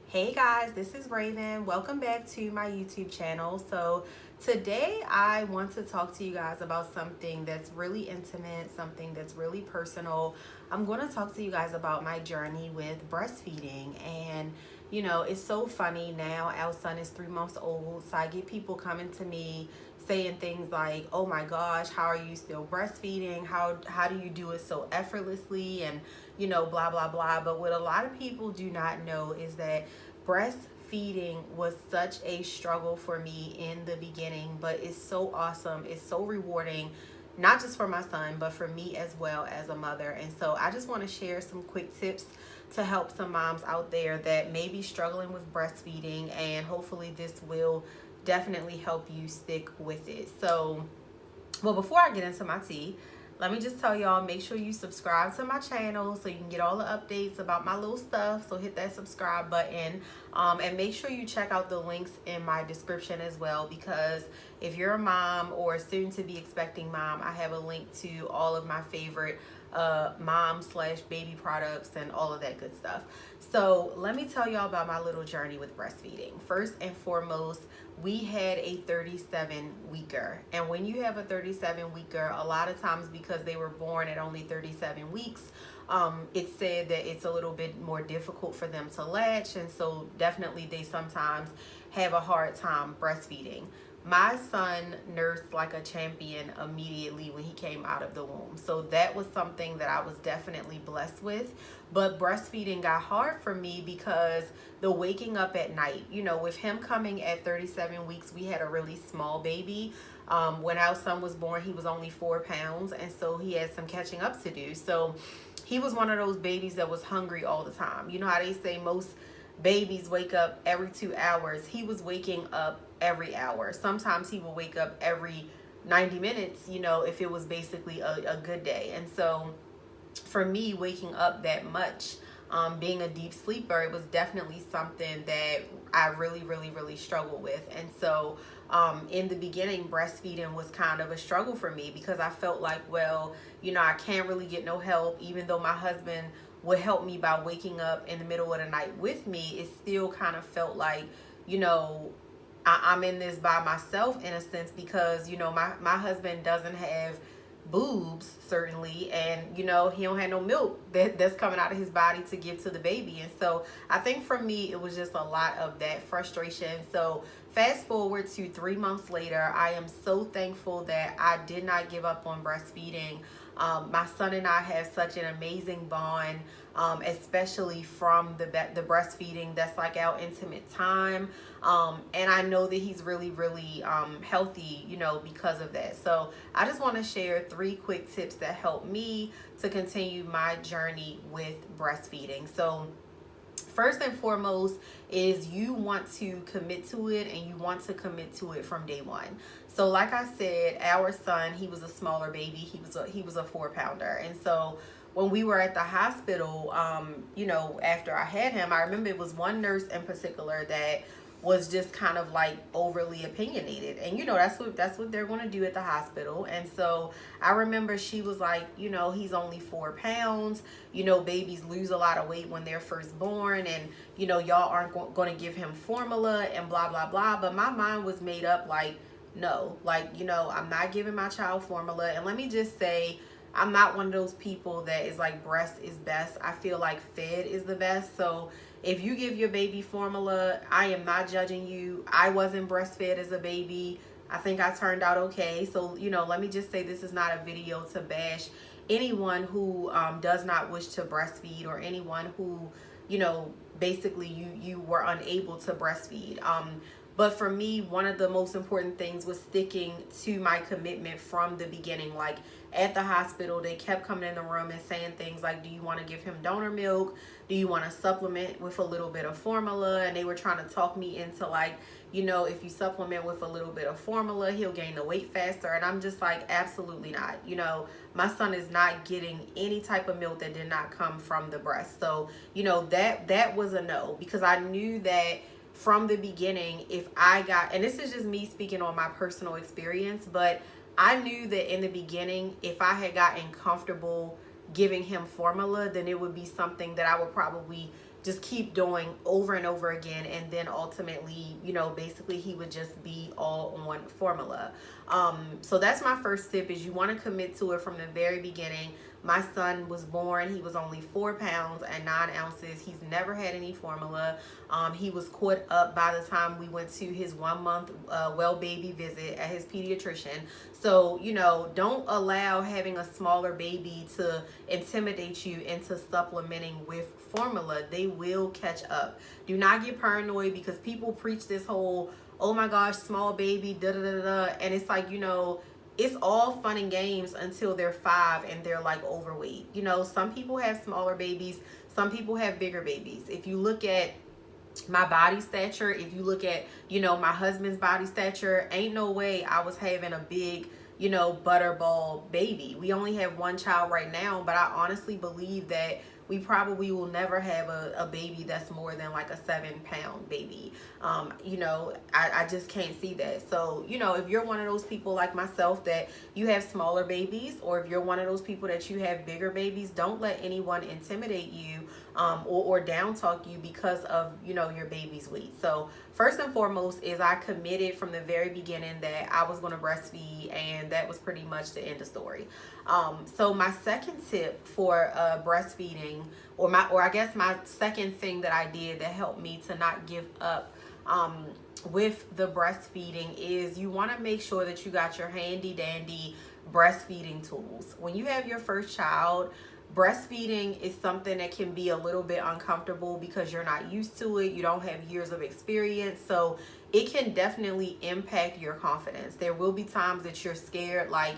Hey guys, this is Raven. Welcome back to my YouTube channel. So today I want to talk to you guys about something that's really intimate, something that's really personal. I'm going to talk to you guys about my journey with breastfeeding. And it's so funny now. Our son is 3 months old, so I get people coming to me saying things like, "Oh my gosh, how are you still breastfeeding? How do you do it so effortlessly?" and blah blah blah. But what a lot of people do not know is that breastfeeding was such a struggle for me in the beginning, but it's so awesome. It's so rewarding, not just for my son, but for me as well as a mother. And so I just want to share some quick tips to help some moms out there that may be struggling with breastfeeding, and hopefully this will definitely help you stick with it. So, well, before I get into my tea, let me just tell y'all, make sure you subscribe to my channel so you can get all the updates about my little stuff. So hit that subscribe button, and make sure you check out the links in my description as well, because if you're a mom or soon to be expecting mom, I have a link to all of my favorite mom/baby products and all of that good stuff. So let me tell y'all about my little journey with breastfeeding. First and foremost, we had a 37 weeker, and when you have a 37 weeker, a lot of times, because they were born at only 37 weeks, it's said that it's a little bit more difficult for them to latch, and so definitely they sometimes have a hard time breastfeeding. My son nursed like a champion immediately when he came out of the womb. So that was something that I was definitely blessed with. But breastfeeding got hard for me because the waking up at night, with him coming at 37 weeks, we had a really small baby. When our son was born, he was only 4 pounds. And so he had some catching up to do. So he was one of those babies that was hungry all the time. You know how they say most babies wake up every 2 hours. He was waking up every hour. Sometimes he will wake up every 90 minutes, if it was basically a good day. And so for me, waking up that much, being a deep sleeper, it was definitely something that I really, really, really struggled with. And so in the beginning, breastfeeding was kind of a struggle for me because I felt like, well, I can't really get no help, even though my husband would help me by waking up in the middle of the night with me. It still kind of felt like, I'm in this by myself in a sense, because my husband doesn't have boobs, certainly, and he don't have no milk that's coming out of his body to give to the baby. And so I think for me it was just a lot of that frustration. So fast forward to 3 months later, I am so thankful that I did not give up on breastfeeding. My son and I have such an amazing bond, especially from the breastfeeding. That's like our intimate time, and I know that he's really, really healthy, because of that. So I just want to share 3 quick tips that help me to continue my journey with breastfeeding. So first and foremost is you want to commit to it, and you want to commit to it from day one. So like I said, our son, he was a smaller baby. He was a 4-pounder. And so when we were at the hospital, after I had him, I remember it was one nurse in particular that was just kind of like overly opinionated, and that's what they're going to do at the hospital. And so I remember she was like, he's only 4 pounds, babies lose a lot of weight when they're first born, and y'all aren't going to give him formula and blah blah blah. But my mind was made up like, no, like, I'm not giving my child formula. And let me just say, I'm not one of those people that is like breast is best. I feel like fed is the best. So if you give your baby formula, I am not judging you. I wasn't breastfed as a baby. I think I turned out okay. So, let me just say, this is not a video to bash anyone who does not wish to breastfeed, or anyone who, basically you were unable to breastfeed. But for me, one of the most important things was sticking to my commitment from the beginning. Like at the hospital, they kept coming in the room and saying things like, do you want to give him donor milk? Do you want to supplement with a little bit of formula? And they were trying to talk me into like, if you supplement with a little bit of formula, he'll gain the weight faster. And I'm just like, absolutely not. My son is not getting any type of milk that did not come from the breast. So, that was a no, because I knew that from the beginning, if I got, and this is just me speaking on my personal experience, but I knew that in the beginning, if I had gotten comfortable giving him formula, then it would be something that I would probably just keep doing over and over again. And then ultimately, basically he would just be all on formula. So that's my first tip, is you want to commit to it from the very beginning. My son was born, he was only 4 pounds and 9 ounces. He's never had any formula. He was caught up by the time we went to his 1 month well baby visit at his pediatrician. So, don't allow having a smaller baby to intimidate you into supplementing with formula. They will catch up. Do not get paranoid, because people preach this whole, oh my gosh, small baby, da da da da. And it's like, it's all fun and games until they're 5 and they're like overweight. Some people have smaller babies, some people have bigger babies. If you look at my body stature, if you look at, my husband's body stature, ain't no way I was having a big, butterball baby. We only have one child right now, but I honestly believe that we probably will never have a baby that's more than like a 7-pound baby. I just can't see that. So, if you're one of those people like myself that you have smaller babies, or if you're one of those people that you have bigger babies, don't let anyone intimidate you or down talk you because of, your baby's weight. So first and foremost is I committed from the very beginning that I was going to breastfeed, and that was pretty much the end of story. So my second tip for breastfeeding, or I guess my second thing that I did that helped me to not give up with the breastfeeding, is you want to make sure that you got your handy dandy breastfeeding tools. When you have your first child, breastfeeding is something that can be a little bit uncomfortable because you're not used to it. You don't have years of experience. So it can definitely impact your confidence. There will be times that you're scared, like,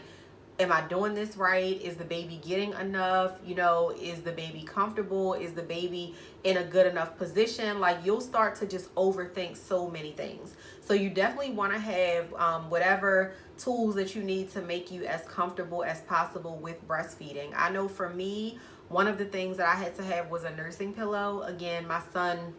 am I doing this right? Is the baby getting enough? Is the baby comfortable? Is the baby in a good enough position? Like, you'll start to just overthink so many things. So you definitely want to have whatever tools that you need to make you as comfortable as possible with breastfeeding. I know for me, one of the things that I had to have was a nursing pillow. Again, my son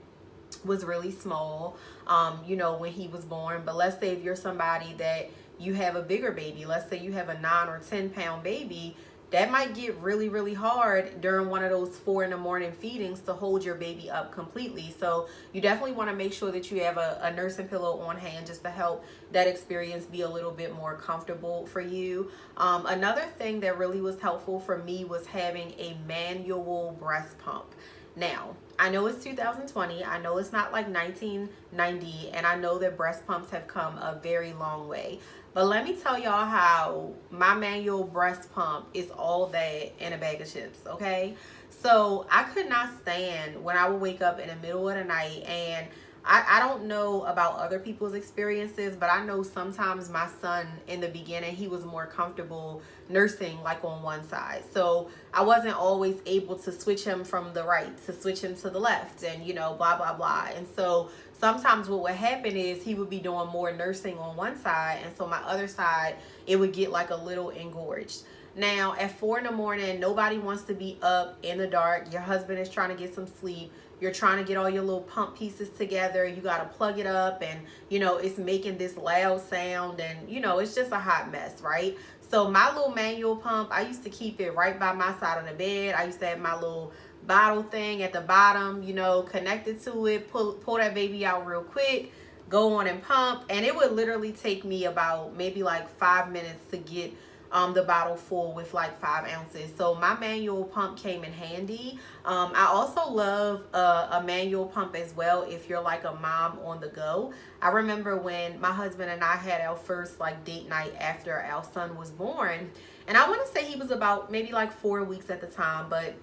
was really small, when he was born. But let's say if you're somebody that you have a bigger baby, let's say you have a 9 or 10-pound baby, that might get really, really hard during one of those 4 a.m. feedings to hold your baby up completely. So you definitely want to make sure that you have a nursing pillow on hand, just to help that experience be a little bit more comfortable for you. Another thing that really was helpful for me was having a manual breast pump. Now, I know it's 2020, I know it's not like 1990, and I know that breast pumps have come a very long way. But let me tell y'all how my manual breast pump is all that in a bag of chips, okay? So I could not stand when I would wake up in the middle of the night, and I don't know about other people's experiences, but I know sometimes my son in the beginning, he was more comfortable nursing like on one side. So I wasn't always able to switch him from the right to switch him to the left, and blah, blah, blah. And so sometimes what would happen is he would be doing more nursing on one side, and so my other side, it would get like a little engorged. Now at 4 a.m, nobody wants to be up in the dark. Your husband is trying to get some sleep. You're trying to get all your little pump pieces together. You got to plug it up, and it's making this loud sound, and it's just a hot mess, right? So my little manual pump, I used to keep it right by my side of the bed. I used to have my little bottle thing at the bottom, connected to it. Pull that baby out real quick, go on and pump, and it would literally take me about maybe like 5 minutes to get the bottle full with like 5 ounces. So my manual pump came in handy. I also love a manual pump as well if you're like a mom on the go. I remember when my husband and I had our first like date night after our son was born, and I want to say he was about maybe like 4 weeks at the time, but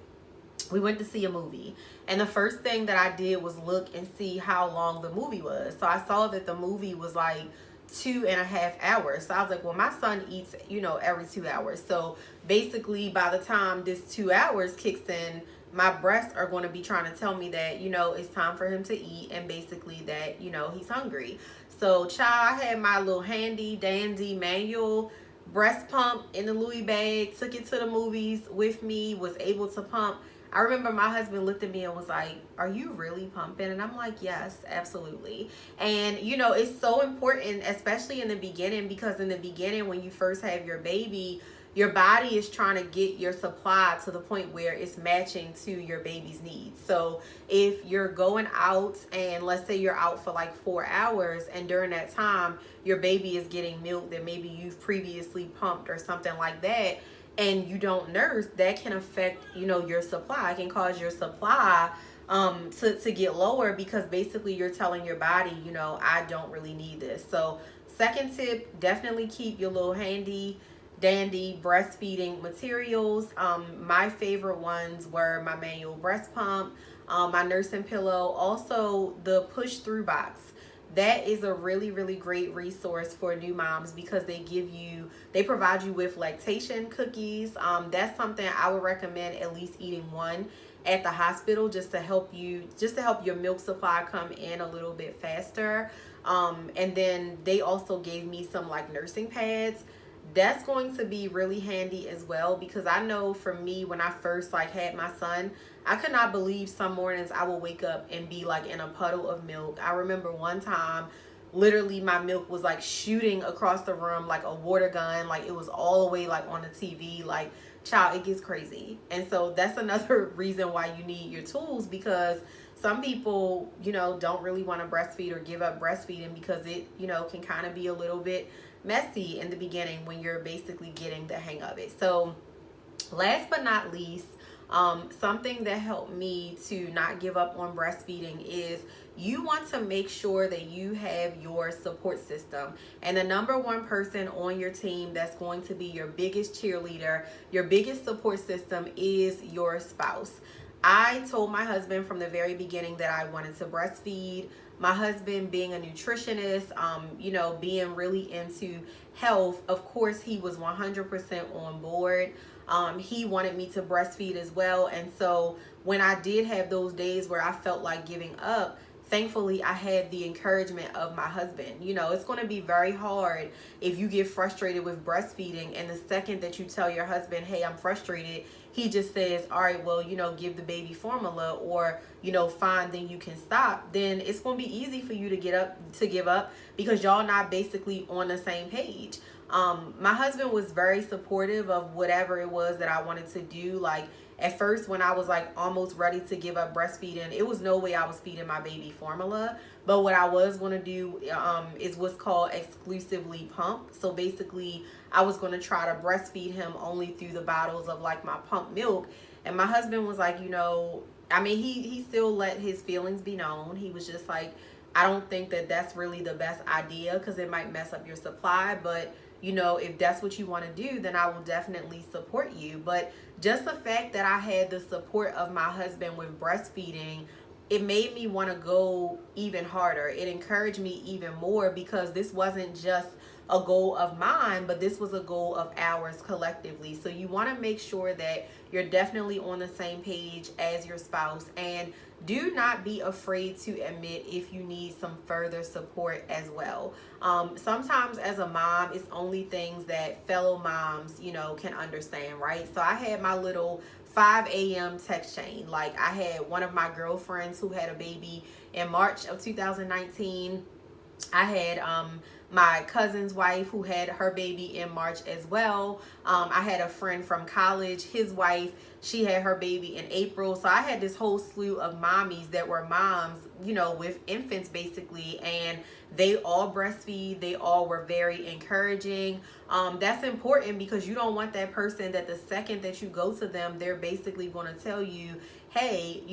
we went to see a movie, and the first thing that I did was look and see how long the movie was. So I saw that the movie was like 2.5 hours. So I was like, well, my son eats, every 2 hours. So basically by the time this 2 hours kicks in, my breasts are going to be trying to tell me that, it's time for him to eat, and basically that, he's hungry. So child, I had my little handy dandy manual breast pump in the Louis bag, took it to the movies with me, was able to pump. I remember my husband looked at me and was like, are you really pumping? And I'm like, yes, absolutely. And, it's so important, especially in the beginning, because in the beginning, when you first have your baby, your body is trying to get your supply to the point where it's matching to your baby's needs. So if you're going out and let's say you're out for like 4 hours, and during that time your baby is getting milk that maybe you've previously pumped or something like that, and you don't nurse, that can affect, your supply. It can cause your supply to get lower, because basically you're telling your body, I don't really need this. So second tip, definitely keep your little handy dandy breastfeeding materials. My favorite ones were my manual breast pump, my nursing pillow, also the push through box. That is a really, really great resource for new moms, because they provide you with lactation cookies. That's something I would recommend at least eating one at the hospital, just to help your milk supply come in a little bit faster. And then they also gave me some like nursing pads. That's going to be really handy as well, because I know for me, when I first like had my son, I could not believe some mornings I would wake up and be like in a puddle of milk. I remember one time literally my milk was like shooting across the room like a water gun, like it was all the way like on the TV. Like, child, it gets crazy. And so that's another reason why you need your tools, because some people, don't really want to breastfeed or give up breastfeeding, because it, can kind of be a little bit messy in the beginning when you're basically getting the hang of it. So last but not least, something that helped me to not give up on breastfeeding is you want to make sure that you have your support system. And the number one person on your team that's going to be your biggest cheerleader, your biggest support system, is your spouse. I told my husband from the very beginning that I wanted to breastfeed. My husband, being a nutritionist, being really into health, of course, he was 100% on board. He wanted me to breastfeed as well. And so when I did have those days where I felt like giving up, thankfully I had the encouragement of my husband. It's going to be very hard if you get frustrated with breastfeeding, and the second that you tell your husband, hey, I'm frustrated, he just says, all right, well, give the baby formula, or, fine, then you can stop. Then it's going to be easy for you to give up, because y'all not basically on the same page. My husband was very supportive of whatever it was that I wanted to do. Like, at first, when I was like almost ready to give up breastfeeding, it was no way I was feeding my baby formula. But what I was going to do is what's called exclusively pump. So basically, I was going to try to breastfeed him only through the bottles of like my pump milk. And my husband was like, he still let his feelings be known. He was just like, I don't think that that's really the best idea, because it might mess up your supply. But if that's what you want to do, then I will definitely support you. But just the fact that I had the support of my husband with breastfeeding, it made me want to go even harder. It encouraged me even more, because this wasn't just a goal of mine, but this was a goal of ours collectively. So you want to make sure that you're definitely on the same page as your spouse, and do not be afraid to admit if you need some further support as well. Sometimes as a mom, it's only things that fellow moms, can understand, right? So I had my little 5 a.m. text chain. Like, I had one of my girlfriends who had a baby in March of 2019. I had my cousin's wife who had her baby in March as well. I had a friend from college, his wife, she had her baby in April. So I had this whole slew of mommies that were moms, with infants basically, and they all breastfeed. They all were very encouraging. That's important, because you don't want that person that the second that you go to them, they're basically going to tell you, hey,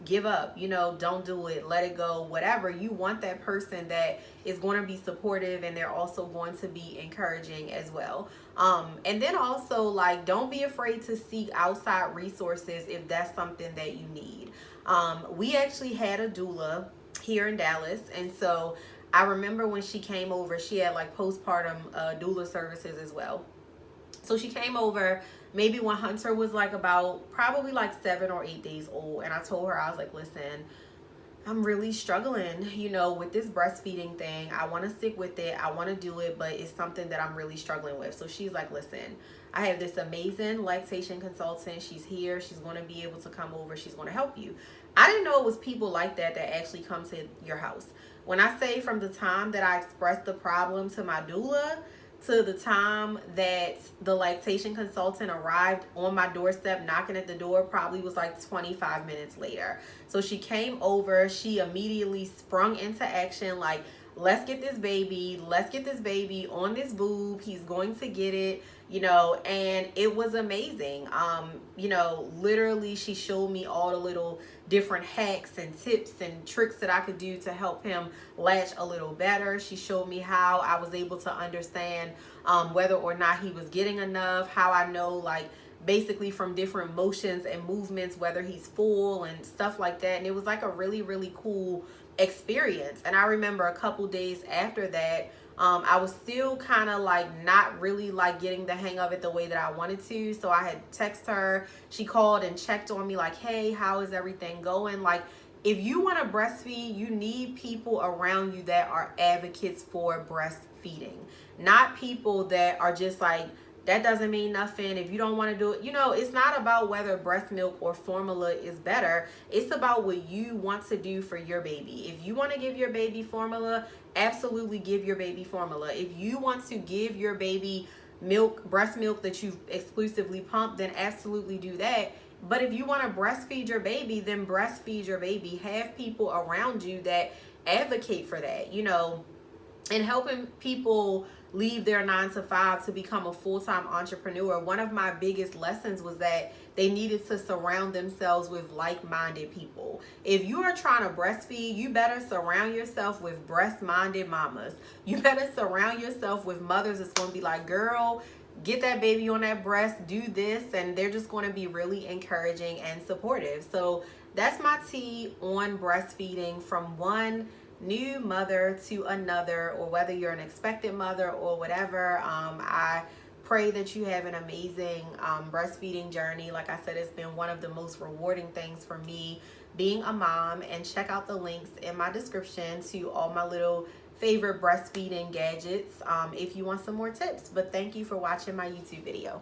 give up, don't do it, let it go, whatever. You want that person that is going to be supportive, and they're also going to be encouraging as well. And then also, like, don't be afraid to seek outside resources if that's something that you need. We actually had a doula here in Dallas, and so I remember when she came over, she had like postpartum doula services as well. So she came over maybe when Hunter was like about probably like 7 or 8 days old. And I told her, I was like, listen, I'm really struggling, with this breastfeeding thing. I want to stick with it. I want to do it, but it's something that I'm really struggling with. So she's like, listen, I have this amazing lactation consultant. She's here. She's going to be able to come over. She's going to help you. I didn't know it was people like that actually come to your house. When I say from the time that I expressed the problem to my doula, to the time that the lactation consultant arrived on my doorstep knocking at the door probably was like 25 minutes later. So she came over, she immediately sprung into action like, let's get this baby, on this boob, he's going to get it, and it was amazing. Literally she showed me all the little different hacks and tips and tricks that I could do to help him latch a little better. She showed me how I was able to understand whether or not he was getting enough, how I know, like, basically from different motions and movements whether he's full and stuff like that. And it was like a really, really cool experience. And I remember a couple days after that, I was still kind of like not really like getting the hang of it the way that I wanted to. So I had texted her. She called and checked on me like, hey, how is everything going? Like, if you want to breastfeed, you need people around you that are advocates for breastfeeding, not people that are just like, that doesn't mean nothing if you don't want to do it. It's not about whether breast milk or formula is better. It's about what you want to do for your baby. If you want to give your baby formula, absolutely give your baby formula. If you want to give your baby breast milk that you've exclusively pumped, then absolutely do that. But if you want to breastfeed your baby, then breastfeed your baby. Have people around you that advocate for that, and helping people leave their 9 to 5 to become a full-time entrepreneur. One of my biggest lessons was that they needed to surround themselves with like-minded people. If you are trying to breastfeed, you better surround yourself with breast-minded mamas. You better surround yourself with mothers that's going to be like, girl, get that baby on that breast, do this, and they're just going to be really encouraging and supportive. So that's my tea on breastfeeding from one new mother to another, or whether you're an expected mother or whatever. I pray that you have an amazing breastfeeding journey. Like I said, it's been one of the most rewarding things for me being a mom. And check out the links in my description to all my little favorite breastfeeding gadgets if you want some more tips. But thank you for watching my YouTube video.